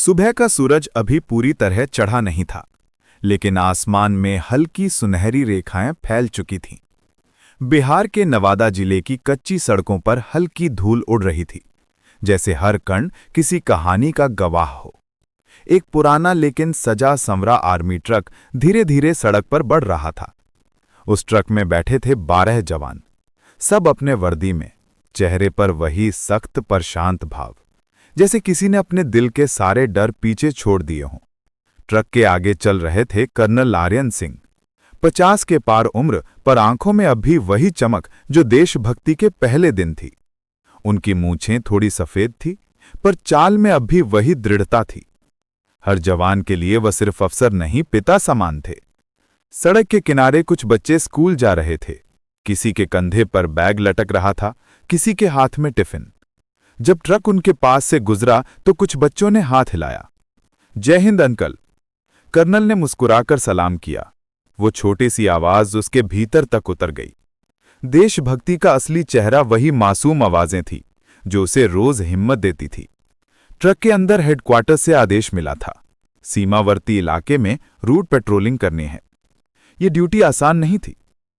सुबह का सूरज अभी पूरी तरह चढ़ा नहीं था, लेकिन आसमान में हल्की सुनहरी रेखाएं फैल चुकी थीं। बिहार के नवादा जिले की कच्ची सड़कों पर हल्की धूल उड़ रही थी, जैसे हर कण किसी कहानी का गवाह हो। एक पुराना लेकिन सजा संवरा आर्मी ट्रक धीरे धीरे सड़क पर बढ़ रहा था। उस ट्रक में बैठे थे 12 जवान, सब अपने वर्दी में, चेहरे पर वही सख्त पर शांत भाव, जैसे किसी ने अपने दिल के सारे डर पीछे छोड़ दिए हों। ट्रक के आगे चल रहे थे कर्नल आर्यन सिंह, 50 के पार उम्र, पर आंखों में अब भी वही चमक जो देशभक्ति के पहले दिन थी। उनकी मूंछें थोड़ी सफेद थी, पर चाल में अब भी वही दृढ़ता थी। हर जवान के लिए वह सिर्फ अफसर नहीं, पिता समान थे। सड़क के किनारे कुछ बच्चे स्कूल जा रहे थे। किसी के कंधे पर बैग लटक रहा था, किसी के हाथ में टिफिन। जब ट्रक उनके पास से गुजरा तो कुछ बच्चों ने हाथ हिलाया। जय हिंद अंकल, कर्नल ने मुस्कुराकर सलाम किया। वो छोटी सी आवाज उसके भीतर तक उतर गई। देशभक्ति का असली चेहरा वही मासूम आवाजें थी जो उसे रोज हिम्मत देती थी। ट्रक के अंदर हेडक्वार्टर से आदेश मिला था, सीमावर्ती इलाके में रूट पेट्रोलिंग करनी है। ये ड्यूटी आसान नहीं थी।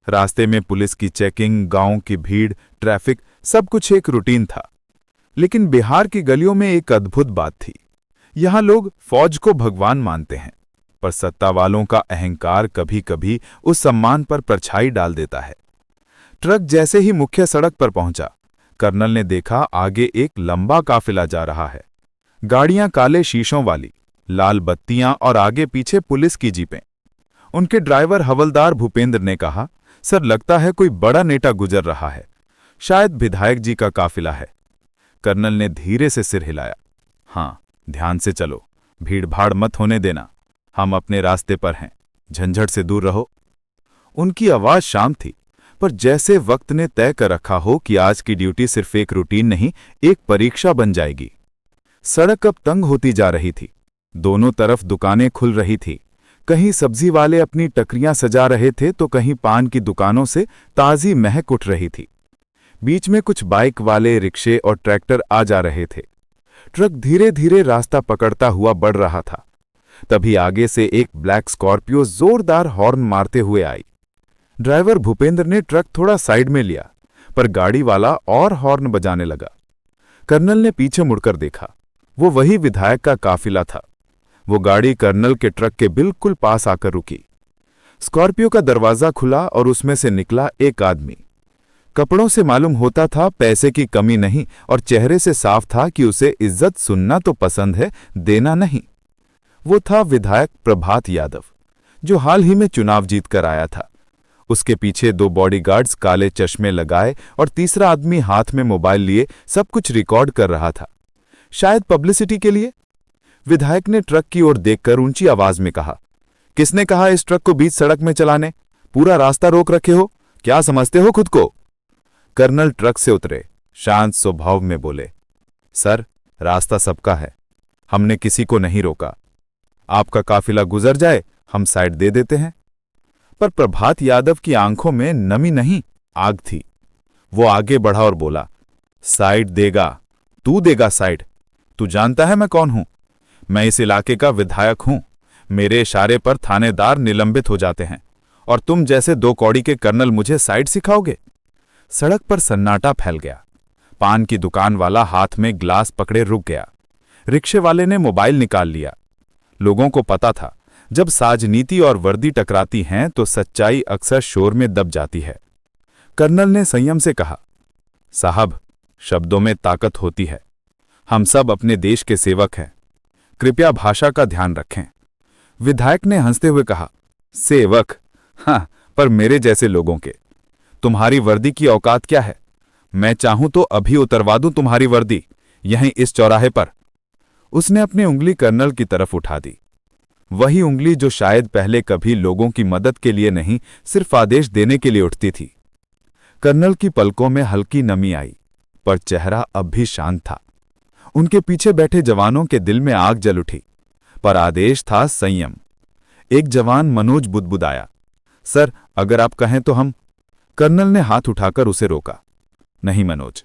रास्ते में पुलिस की चेकिंग, गांव की भीड़, ट्रैफिक, सब कुछ एक रूटीन था। लेकिन बिहार की गलियों में एक अद्भुत बात थी। यहां लोग फौज को भगवान मानते हैं, पर सत्ता वालों का अहंकार कभी कभी उस सम्मान पर परछाई डाल देता है। ट्रक जैसे ही मुख्य सड़क पर पहुंचा, कर्नल ने देखा आगे एक लंबा काफिला जा रहा है। गाड़ियां काले शीशों वाली, लाल बत्तियां और आगे पीछे पुलिस की जीपें। उनके ड्राइवर हवलदार भूपेंद्र ने कहा, सर लगता है कोई बड़ा नेता गुजर रहा है, शायद विधायक जी का काफिला है। कर्नल ने धीरे से सिर हिलाया। हां, ध्यान से चलो, भीड़ भाड़ मत होने देना, हम अपने रास्ते पर हैं, झंझट से दूर रहो। उनकी आवाज शांत थी, पर जैसे वक्त ने तय कर रखा हो कि आज की ड्यूटी सिर्फ एक रूटीन नहीं, एक परीक्षा बन जाएगी। सड़क अब तंग होती जा रही थी। दोनों तरफ दुकानें खुल रही थी। कहीं सब्जी वाले अपनी टकरियां सजा रहे थे तो कहीं पान की दुकानों से ताजी महक उठ रही थी। बीच में कुछ बाइक वाले, रिक्शे और ट्रैक्टर आ जा रहे थे। ट्रक धीरे धीरे रास्ता पकड़ता हुआ बढ़ रहा था। तभी आगे से एक ब्लैक स्कॉर्पियो जोरदार हॉर्न मारते हुए आई। ड्राइवर भूपेंद्र ने ट्रक थोड़ा साइड में लिया, पर गाड़ी वाला और हॉर्न बजाने लगा। कर्नल ने पीछे मुड़कर देखा। वो वही विधायक का काफिला था। वो गाड़ी कर्नल के ट्रक के बिल्कुल पास आकर रुकी। स्कॉर्पियो का दरवाजा खुला और उसमें से निकला एक आदमी। कपड़ों से मालूम होता था पैसे की कमी नहीं, और चेहरे से साफ था कि उसे इज्जत सुनना तो पसंद है, देना नहीं। वो था विधायक प्रभात यादव, जो हाल ही में चुनाव जीत कर आया था। उसके पीछे 2 बॉडीगार्ड्स काले चश्मे लगाए और तीसरा आदमी हाथ में मोबाइल लिए सब कुछ रिकॉर्ड कर रहा था, शायद पब्लिसिटी के लिए। विधायक ने ट्रक की ओर देखकर ऊंची आवाज में कहा, किसने कहा इस ट्रक को बीच सड़क में चलाने? पूरा रास्ता रोक रखे हो, क्या समझते हो खुद को? कर्नल ट्रक से उतरे, शांत स्वभाव में बोले, सर रास्ता सबका है, हमने किसी को नहीं रोका। आपका काफिला गुजर जाए, हम साइड दे देते हैं। पर प्रभात यादव की आंखों में नमी नहीं, आग थी। वो आगे बढ़ा और बोला, साइड देगा, तू देगा साइड? तू जानता है मैं कौन हूं? मैं इस इलाके का विधायक हूं। मेरे इशारे पर थानेदार निलंबित हो जाते हैं, और तुम जैसे 2 कौड़ी के कर्नल मुझे साइड सिखाओगे? सड़क पर सन्नाटा फैल गया। पान की दुकान वाला हाथ में ग्लास पकड़े रुक गया। रिक्शे वाले ने मोबाइल निकाल लिया। लोगों को पता था, जब राजनीति और वर्दी टकराती हैं तो सच्चाई अक्सर शोर में दब जाती है। कर्नल ने संयम से कहा, साहब शब्दों में ताकत होती है, हम सब अपने देश के सेवक हैं, कृपया भाषा का ध्यान रखें। विधायक ने हंसते हुए कहा, सेवक? हाँ, पर मेरे जैसे लोगों के। तुम्हारी वर्दी की औकात क्या है? मैं चाहूं तो अभी उतरवा दूं तुम्हारी वर्दी, यहीं इस चौराहे पर। उसने अपनी उंगली कर्नल की तरफ उठा दी, वही उंगली जो शायद पहले कभी लोगों की मदद के लिए नहीं, सिर्फ आदेश देने के लिए उठती थी। कर्नल की पलकों में हल्की नमी आई, पर चेहरा अब भी शांत था। उनके पीछे बैठे जवानों के दिल में आग जल उठी, पर आदेश था संयम। एक जवान मनोज बुदबुदाया, सर अगर आप कहें तो हम। कर्नल ने हाथ उठाकर उसे रोका, नहीं मनोज,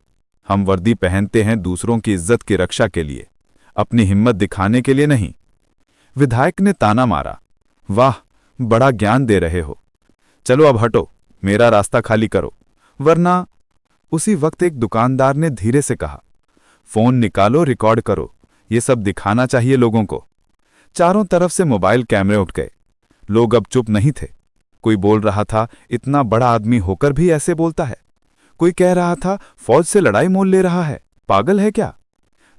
हम वर्दी पहनते हैं दूसरों की इज्जत की रक्षा के लिए, अपनी हिम्मत दिखाने के लिए नहीं। विधायक ने ताना मारा, वाह, बड़ा ज्ञान दे रहे हो। चलो अब हटो, मेरा रास्ता खाली करो, वरना। उसी वक्त एक दुकानदार ने धीरे से कहा, फोन निकालो, रिकॉर्ड करो, ये सब दिखाना चाहिए लोगों को। चारों तरफ से मोबाइल कैमरे उठ गए। लोग अब चुप नहीं थे। कोई बोल रहा था, इतना बड़ा आदमी होकर भी ऐसे बोलता है। कोई कह रहा था, फौज से लड़ाई मोल ले रहा है, पागल है क्या।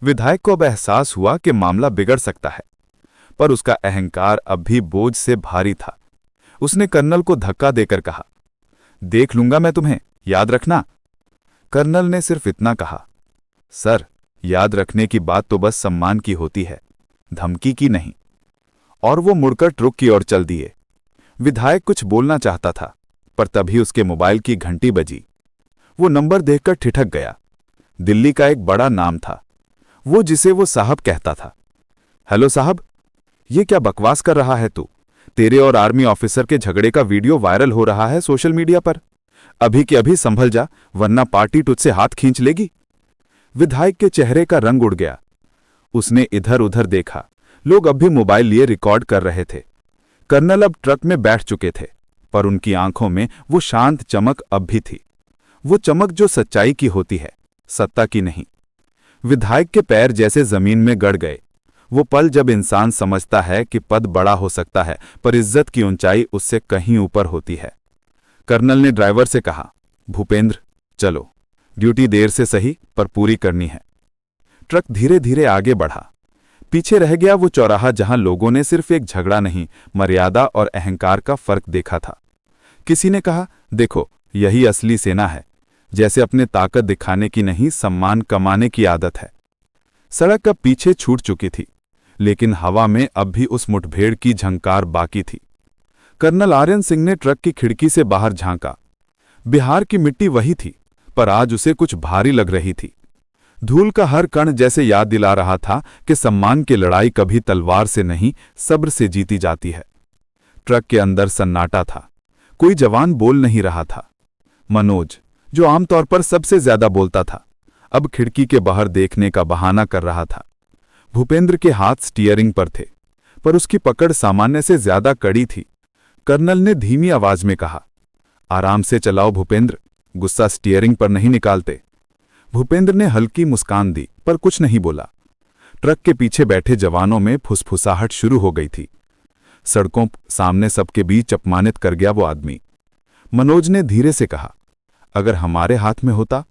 विधायक को अब एहसास हुआ कि मामला बिगड़ सकता है, पर उसका अहंकार अब भी बोझ से भारी था। उसने कर्नल को धक्का देकर कहा, देख लूंगा मैं तुम्हें, याद रखना। कर्नल ने सिर्फ इतना कहा, सर, याद रखने की बात तो बस सम्मान की होती है, धमकी की नहीं। और वो मुड़कर ट्रक की ओर चल दिए। विधायक कुछ बोलना चाहता था, पर तभी उसके मोबाइल की घंटी बजी। वो नंबर देखकर ठिठक गया। दिल्ली का एक बड़ा नाम था, वो जिसे वो साहब कहता था। हेलो साहब, ये क्या बकवास कर रहा है तू? तेरे और आर्मी ऑफिसर के झगड़े का वीडियो वायरल हो रहा है सोशल मीडिया पर। अभी के अभी संभल जा, वरना पार्टी तुझसे हाथ खींच लेगी। विधायक के चेहरे का रंग उड़ गया। उसने इधर उधर देखा। लोग अब भी मोबाइल लिए रिकॉर्ड कर रहे थे। कर्नल अब ट्रक में बैठ चुके थे, पर उनकी आंखों में वो शांत चमक अब भी थी। वो चमक जो सच्चाई की होती है, सत्ता की नहीं। विधायक के पैर जैसे जमीन में गड़ गए। वो पल जब इंसान समझता है कि पद बड़ा हो सकता है, पर इज्जत की ऊंचाई उससे कहीं ऊपर होती है। कर्नल ने ड्राइवर से कहा, भूपेंद्र, चलो, ड्यूटी देर से सही पर पूरी करनी है। ट्रक धीरे धीरे आगे बढ़ा। पीछे रह गया वो चौराहा जहां लोगों ने सिर्फ एक झगड़ा नहीं, मर्यादा और अहंकार का फर्क देखा था। किसी ने कहा, देखो, यही असली सेना है, जैसे अपने ताकत दिखाने की नहीं, सम्मान कमाने की आदत है। सड़क अब पीछे छूट चुकी थी, लेकिन हवा में अब भी उस मुठभेड़ की झंकार बाकी थी। कर्नल आर्यन सिंह ने ट्रक की खिड़की से बाहर झांका। बिहार की मिट्टी वही थी, पर आज उसे कुछ भारी लग रही थी। धूल का हर कण जैसे याद दिला रहा था कि सम्मान की लड़ाई कभी तलवार से नहीं, सब्र से जीती जाती है। ट्रक के अंदर सन्नाटा था। कोई जवान बोल नहीं रहा था। मनोज, जो आमतौर पर सबसे ज्यादा बोलता था, अब खिड़की के बाहर देखने का बहाना कर रहा था। भूपेंद्र के हाथ स्टीयरिंग पर थे, पर उसकी पकड़ सामान्य से ज्यादा कड़ी थी। कर्नल ने धीमी आवाज में कहा, आराम से चलाओ भूपेंद्र, गुस्सा स्टीयरिंग पर नहीं निकालते। भूपेंद्र ने हल्की मुस्कान दी, पर कुछ नहीं बोला। ट्रक के पीछे बैठे जवानों में फुसफुसाहट शुरू हो गई थी। सड़कों सामने सबके बीच अपमानित कर गया वो आदमी। मनोज ने धीरे से कहा, अगर हमारे हाथ में होता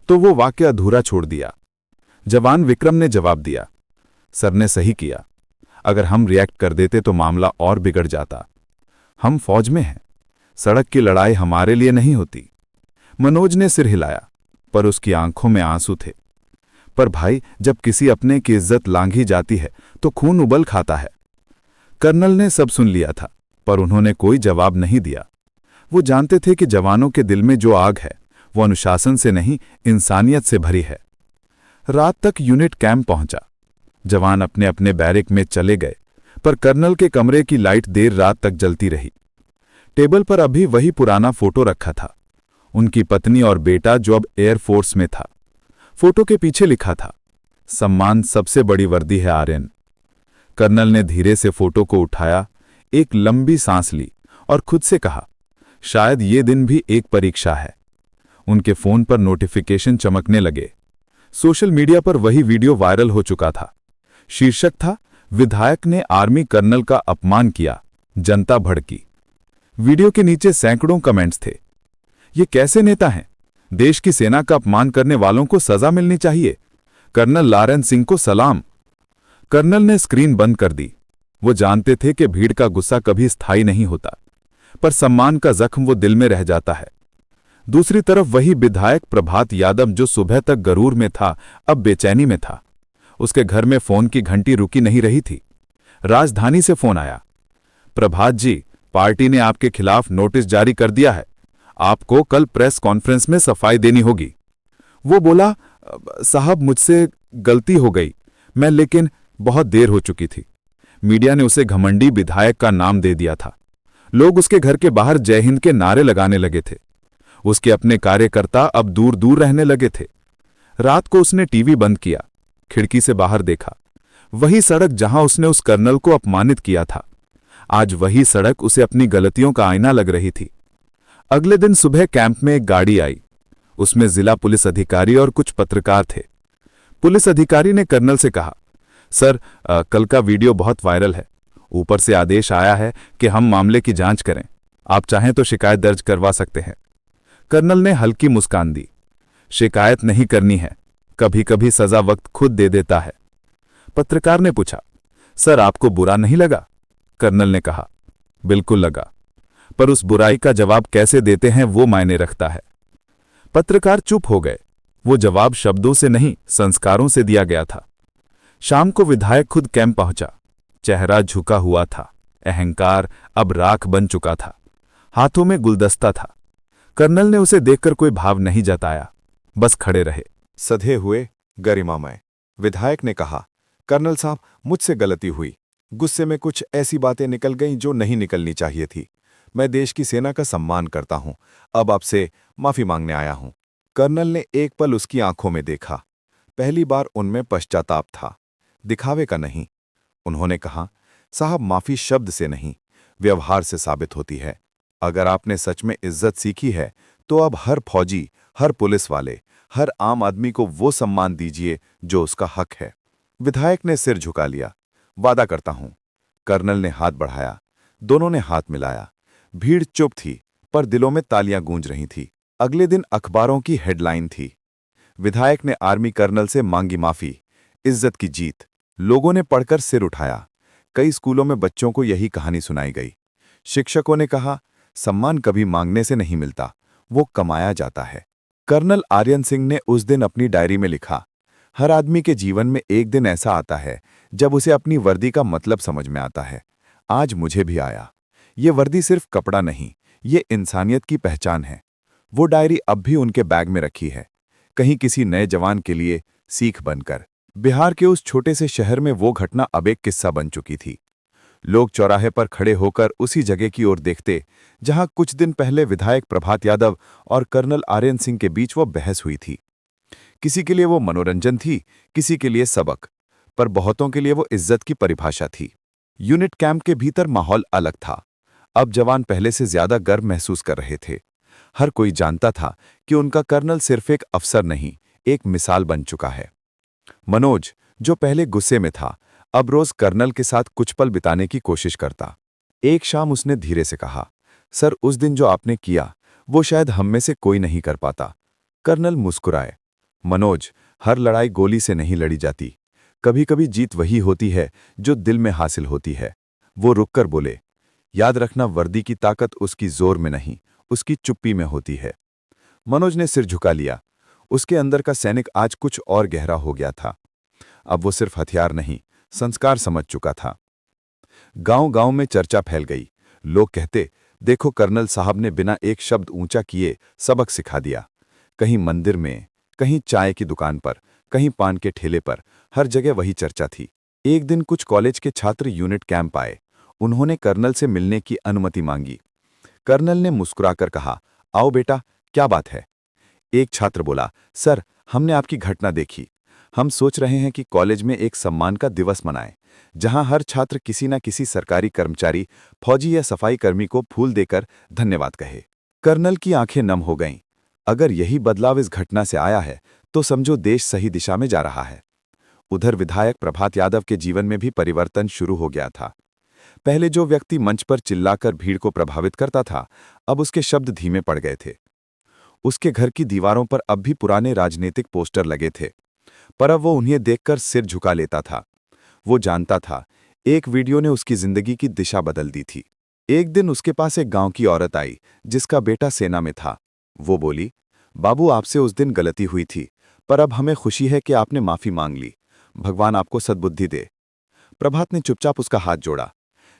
तो वो वाक्य अधूरा छोड़ दिया। जवान विक्रम ने जवाब दिया, सर ने सही किया, अगर हम रिएक्ट कर देते तो मामला और बिगड़ जाता। हम फौज में हैं, सड़क की लड़ाई हमारे लिए नहीं होती। मनोज ने सिर हिलाया, पर उसकी आंखों में आंसू थे। पर भाई, जब किसी अपने की इज्जत लांघी जाती है तो खून उबल खाता है। कर्नल ने सब सुन लिया था, पर उन्होंने कोई जवाब नहीं दिया। वो जानते थे कि जवानों के दिल में जो आग है, वो अनुशासन से नहीं, इंसानियत से भरी है। रात तक यूनिट कैंप पहुंचा। जवान अपने अपने बैरक में चले गए, पर कर्नल के कमरे की लाइट देर रात तक जलती रही। टेबल पर अभी वही पुराना फोटो रखा था, उनकी पत्नी और बेटा जो अब एयरफोर्स में था। फोटो के पीछे लिखा था, सम्मान सबसे बड़ी वर्दी है आर्यन। कर्नल ने धीरे से फोटो को उठाया, एक लंबी सांस ली और खुद से कहा, शायद ये दिन भी एक परीक्षा है। उनके फोन पर नोटिफिकेशन चमकने लगे। सोशल मीडिया पर वही वीडियो वायरल हो चुका था। शीर्षक था, विधायक ने आर्मी कर्नल का अपमान किया, जनता भड़की। वीडियो के नीचे सैकड़ों कमेंट्स थे। ये कैसे नेता हैं? देश की सेना का अपमान करने वालों को सजा मिलनी चाहिए। कर्नल आर्यन सिंह को सलाम। कर्नल ने स्क्रीन बंद कर दी। वो जानते थे कि भीड़ का गुस्सा कभी स्थायी नहीं होता, पर सम्मान का जख्म वो दिल में रह जाता है। दूसरी तरफ वही विधायक प्रभात यादव, जो सुबह तक गरूर में था, अब बेचैनी में था। उसके घर में फोन की घंटी रुकी नहीं रही थी। राजधानी से फोन आया, प्रभात जी, पार्टी ने आपके खिलाफ नोटिस जारी कर दिया है, आपको कल प्रेस कॉन्फ्रेंस में सफाई देनी होगी। वो बोला, साहब मुझसे गलती हो गई, लेकिन बहुत देर हो चुकी थी। मीडिया ने उसे घमंडी विधायक का नाम दे दिया था। लोग उसके घर के बाहर जय हिंद के नारे लगाने लगे थे। उसके अपने कार्यकर्ता अब दूर दूर रहने लगे थे। रात को उसने टीवी बंद किया, खिड़की से बाहर देखा। वही सड़क जहां उसने उस कर्नल को अपमानित किया था, आज वही सड़क उसे अपनी गलतियों का आईना लग रही थी। अगले दिन सुबह कैंप में एक गाड़ी आई। उसमें जिला पुलिस अधिकारी और कुछ पत्रकार थे। पुलिस अधिकारी ने कर्नल से कहा, सर, कल का वीडियो बहुत वायरल है। ऊपर से आदेश आया है कि हम मामले की जांच करें। आप चाहें तो शिकायत दर्ज करवा सकते हैं। कर्नल ने हल्की मुस्कान दी। शिकायत नहीं करनी है, कभी कभी सजा वक्त खुद दे देता है। पत्रकार ने पूछा, सर, आपको बुरा नहीं लगा? कर्नल ने कहा, बिल्कुल लगा, पर उस बुराई का जवाब कैसे देते हैं वो मायने रखता है। पत्रकार चुप हो गए। वो जवाब शब्दों से नहीं, संस्कारों से दिया गया था। शाम को विधायक खुद कैंप पहुंचा। चेहरा झुका हुआ था, अहंकार अब राख बन चुका था, हाथों में गुलदस्ता था। कर्नल ने उसे देखकर कोई भाव नहीं जताया, बस खड़े रहे। सधे हुए, गरिमामय। विधायक ने कहा, कर्नल साहब, मुझसे गलती हुई। गुस्से में कुछ ऐसी बातें निकल गईं जो नहीं निकलनी चाहिए थी। मैं देश की सेना का सम्मान करता हूं, अब आपसे माफी मांगने आया हूं। कर्नल ने एक पल उसकी आंखों में देखा। पहली बार उनमें पश्चाताप था, दिखावे का नहीं। उन्होंने कहा, साहब, माफी शब्द से नहीं, व्यवहार से साबित होती है। अगर आपने सच में इज्जत सीखी है तो अब हर फौजी, हर पुलिस वाले, हर आम आदमी को वो सम्मान दीजिए जो उसका हक है। विधायक ने सिर झुका लिया। वादा करता हूं। कर्नल ने हाथ बढ़ाया। दोनों ने हाथ मिलाया। भीड़ चुप थी, पर दिलों में तालियां गूंज रही थी। अगले दिन अखबारों की हेडलाइन थी, विधायक ने आर्मी कर्नल से मांगी माफी, इज्जत की जीत। लोगों ने पढ़कर सिर उठाया। कई स्कूलों में बच्चों को यही कहानी सुनाई गई। शिक्षकों ने कहा, सम्मान कभी मांगने से नहीं मिलता, वो कमाया जाता है। कर्नल आर्यन सिंह ने उस दिन अपनी डायरी में लिखा, हर आदमी के जीवन में एक दिन ऐसा आता है जब उसे अपनी वर्दी का मतलब समझ में आता है। आज मुझे भी आया। ये वर्दी सिर्फ कपड़ा नहीं, ये इंसानियत की पहचान है। वो डायरी अब भी उनके बैग में रखी है, कहीं किसी नए जवान के लिए सीख बनकर। बिहार के उस छोटे से शहर में वो घटना अब एक किस्सा बन चुकी थी। लोग चौराहे पर खड़े होकर उसी जगह की ओर देखते जहां कुछ दिन पहले विधायक प्रभात यादव और कर्नल आर्यन सिंह के बीच वो बहस हुई थी। किसी के लिए वो मनोरंजन थी, किसी के लिए सबक, पर बहुतों के लिए वो इज्जत की परिभाषा थी। यूनिट कैंप के भीतर माहौल अलग था। अब जवान पहले से ज्यादा गर्व महसूस कर रहे थे। हर कोई जानता था कि उनका कर्नल सिर्फ एक अफसर नहीं, एक मिसाल बन चुका है। मनोज, जो पहले गुस्से में था, अब रोज कर्नल के साथ कुछ पल बिताने की कोशिश करता। एक शाम उसने धीरे से कहा, सर, उस दिन जो आपने किया वो शायद हम में से कोई नहीं कर पाता। कर्नल मुस्कुराए। मनोज, हर लड़ाई गोली से नहीं लड़ी जाती। कभी कभी जीत वही होती है जो दिल में हासिल होती है। वो रुककर बोले, याद रखना, वर्दी की ताकत उसकी जोर में नहीं, उसकी चुप्पी में होती है। मनोज ने सिर झुका लिया। उसके अंदर का सैनिक आज कुछ और गहरा हो गया था। अब वो सिर्फ हथियार नहीं, संस्कार समझ चुका था। गांव-गांव में चर्चा फैल गई। लोग कहते, देखो, कर्नल साहब ने बिना एक शब्द ऊंचा किए सबक सिखा दिया। कहीं मंदिर में, कहीं चाय की दुकान पर, कहीं पान के ठेले पर, हर जगह वही चर्चा थी। एक दिन कुछ कॉलेज के छात्र यूनिट कैंप आए। उन्होंने कर्नल से मिलने की अनुमति मांगी। कर्नल ने मुस्कुराकर कहा, आओ बेटा, क्या बात है? एक छात्र बोला, सर, हमने आपकी घटना देखी। हम सोच रहे हैं कि कॉलेज में एक सम्मान का दिवस मनाएं, जहां हर छात्र किसी न किसी सरकारी कर्मचारी, फौजी या सफाई कर्मी को फूल देकर धन्यवाद कहे। कर्नल की आंखें नम हो गईं। अगर यही बदलाव इस घटना से आया है तो समझो देश सही दिशा में जा रहा है। उधर विधायक प्रभात यादव के जीवन में भी परिवर्तन शुरू हो गया था। पहले जो व्यक्ति मंच पर चिल्लाकर भीड़ को प्रभावित करता था, अब उसके शब्द धीमे पड़ गए थे। उसके घर की दीवारों पर अब भी पुराने राजनीतिक पोस्टर लगे थे, पर अब वो उन्हें देखकर सिर झुका लेता था। वो जानता था, एक वीडियो ने उसकी जिंदगी की दिशा बदल दी थी। एक दिन उसके पास एक गांव की औरत आई जिसका बेटा सेना में था। वो बोली, बाबू, आपसे उस दिन गलती हुई थी, पर अब हमें खुशी है कि आपने माफी मांग ली। भगवान आपको सद्बुद्धि दे। प्रभात ने चुपचाप उसका हाथ जोड़ा।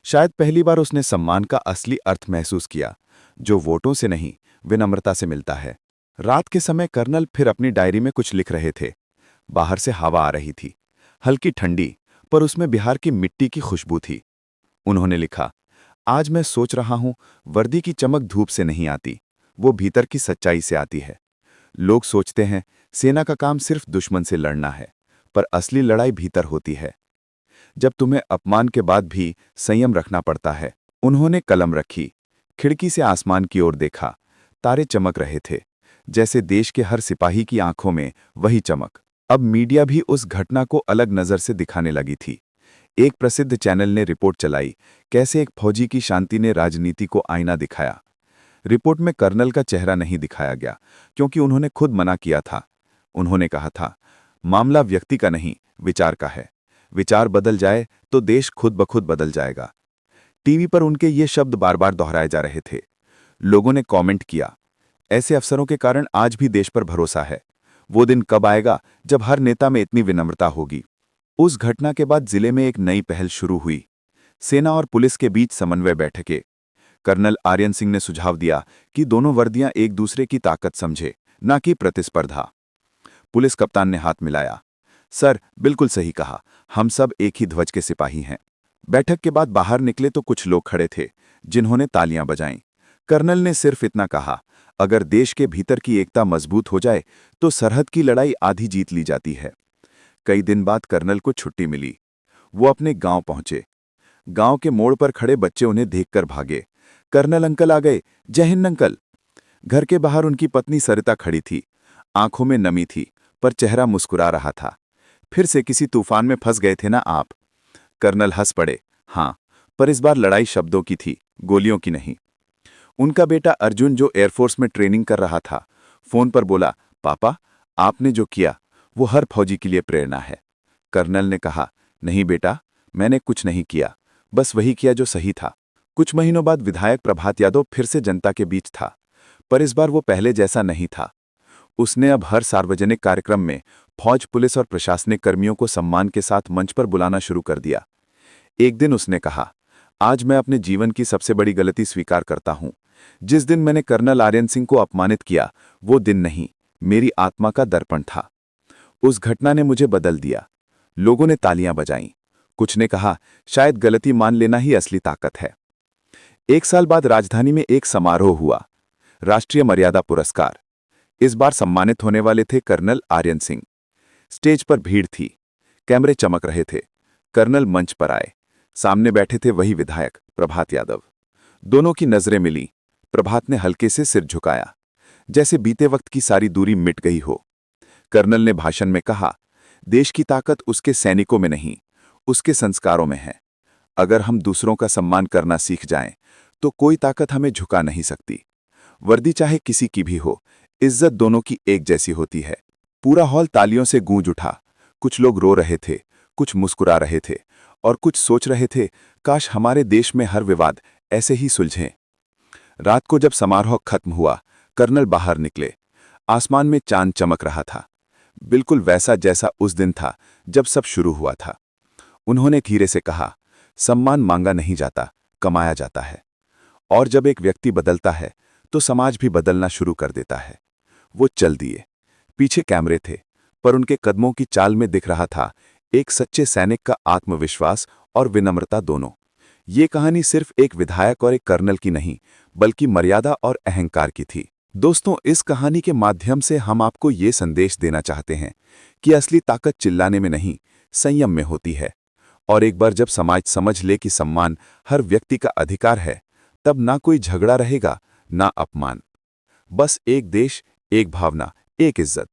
शायद पहली बार उसने सम्मान का असली अर्थ महसूस किया, जो वोटों से नहीं, विनम्रता से मिलता है। रात के समय कर्नल फिर अपनी डायरी में कुछ लिख रहे थे। बाहर से हवा आ रही थी, हल्की ठंडी, पर उसमें बिहार की मिट्टी की खुशबू थी। उन्होंने लिखा, आज मैं सोच रहा हूं, वर्दी की चमक धूप से नहीं आती, वो भीतर की सच्चाई से आती है। लोग सोचते हैं सेना का काम सिर्फ दुश्मन से लड़ना है, पर असली लड़ाई भीतर होती है। जब तुम्हें अपमान के बाद भी संयम रखना पड़ता है। उन्होंने कलम रखी, खिड़की से आसमान की ओर देखा। तारे चमक रहे थे, जैसे देश के हर सिपाही की आंखों में वही चमक। अब मीडिया भी उस घटना को अलग नजर से दिखाने लगी थी। एक प्रसिद्ध चैनल ने रिपोर्ट चलाई, कैसे एक फौजी की शांति ने राजनीति को आईना दिखाया। रिपोर्ट में कर्नल का चेहरा नहीं दिखाया गया, क्योंकि उन्होंने खुद मना किया था। उन्होंने कहा था, मामला व्यक्ति का नहीं, विचार का है। विचार बदल जाए तो देश खुद ब खुद बदल जाएगा। टीवी पर उनके ये शब्द बार बार दोहराए जा रहे थे। लोगों ने कमेंट किया, ऐसे अफसरों के कारण आज भी देश पर भरोसा है। वो दिन कब आएगा जब हर नेता में इतनी विनम्रता होगी। उस घटना के बाद जिले में एक नई पहल शुरू हुई। सेना और पुलिस के बीच समन्वय बैठकें। कर्नल आर्यन सिंह ने सुझाव दिया कि दोनों वर्दियां एक दूसरे की ताकत समझे, न कि प्रतिस्पर्धा। पुलिस कप्तान ने हाथ मिलाया, सर बिल्कुल सही कहा, हम सब एक ही ध्वज के सिपाही हैं। बैठक के बाद बाहर निकले तो कुछ लोग खड़े थे, जिन्होंने तालियां बजाईं। कर्नल ने सिर्फ इतना कहा, अगर देश के भीतर की एकता मजबूत हो जाए तो सरहद की लड़ाई आधी जीत ली जाती है। कई दिन बाद कर्नल को छुट्टी मिली। वो अपने गांव पहुंचे। गांव के मोड़ पर खड़े बच्चे उन्हें देखकर भागे। कर्नल अंकल आ गए, जय हिंद अंकल। घर के बाहर उनकी पत्नी सरिता खड़ी थी। आंखों में नमी थी, पर चेहरा मुस्कुरा रहा था। फिर से किसी तूफान में फंस गए थे ना आप? कर्नल हंस पड़े, हाँ, पर इस बार लड़ाई शब्दों की थी, गोलियों की नहीं। उनका बेटा अर्जुन, जो एयरफोर्स में ट्रेनिंग कर रहा था, फोन पर बोला, पापा आपने जो किया वो हर फौजी के लिए प्रेरणा है। कर्नल ने कहा, नहीं बेटा, मैंने कुछ नहीं किया, बस वही किया जो सही था। कुछ महीनों बाद विधायक प्रभात यादव फिर से जनता के बीच था, पर इस बार वो पहले जैसा नहीं था। उसने अब हर सार्वजनिक कार्यक्रम में फौज, पुलिस और प्रशासनिक कर्मियों को सम्मान के साथ मंच पर बुलाना शुरू कर दिया। एक दिन उसने कहा, आज मैं अपने जीवन की सबसे बड़ी गलती स्वीकार करता हूं। जिस दिन मैंने कर्नल आर्यन सिंह को अपमानित किया, वो दिन नहीं, मेरी आत्मा का दर्पण था। उस घटना ने मुझे बदल दिया। लोगों ने तालियां बजाईं। कुछ ने कहा, शायद गलती मान लेना ही असली ताकत है। 1 साल बाद राजधानी में एक समारोह हुआ, राष्ट्रीय मर्यादा पुरस्कार। इस बार सम्मानित होने वाले थे कर्नल आर्यन सिंह। स्टेज पर भीड़ थी, कैमरे चमक रहे थे। कर्नल मंच पर आए। सामने बैठे थे वही विधायक प्रभात यादव। दोनों की नजरें मिली। प्रभात ने हल्के से सिर झुकाया, जैसे बीते वक्त की सारी दूरी मिट गई हो। कर्नल ने भाषण में कहा, देश की ताकत उसके सैनिकों में नहीं, उसके संस्कारों में है। अगर हम दूसरों का सम्मान करना सीख जाएं, तो कोई ताकत हमें झुका नहीं सकती। वर्दी चाहे किसी की भी हो, इज्जत दोनों की एक जैसी होती है। पूरा हॉल तालियों से गूंज उठा। कुछ लोग रो रहे थे, कुछ मुस्कुरा रहे थे, और कुछ सोच रहे थे, काश हमारे देश में हर विवाद ऐसे ही सुलझे। रात को जब समारोह खत्म हुआ, कर्नल बाहर निकले। आसमान में चांद चमक रहा था, बिल्कुल वैसा जैसा उस दिन था जब सब शुरू हुआ था। उन्होंने धीरे से कहा, सम्मान मांगा नहीं जाता, कमाया जाता है। और जब एक व्यक्ति बदलता है तो समाज भी बदलना शुरू कर देता है। वो चल दिए। पीछे कैमरे थे, पर उनके कदमों की चाल में दिख रहा था एक सच्चे सैनिक का आत्मविश्वास और विनम्रता दोनों। ये कहानी सिर्फ एक विधायक और एक कर्नल की नहीं, बल्कि मर्यादा और अहंकार की थी। दोस्तों, इस कहानी के माध्यम से हम आपको ये संदेश देना चाहते हैं कि असली ताकत चिल्लाने में नहीं, संयम में होती है। और एक बार जब समाज समझ ले कि सम्मान हर व्यक्ति का अधिकार है, तब ना कोई झगड़ा रहेगा, ना अपमान। बस एक देश, एक भावना, एक इज्जत।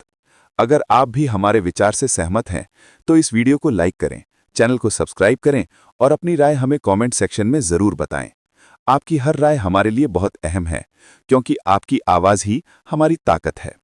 अगर आप भी हमारे विचार से सहमत हैं, तो इस वीडियो को लाइक करें, चैनल को सब्सक्राइब करें और अपनी राय हमें कमेंट सेक्शन में जरूर बताएं। आपकी हर राय हमारे लिए बहुत अहम है, क्योंकि आपकी आवाज ही हमारी ताकत है।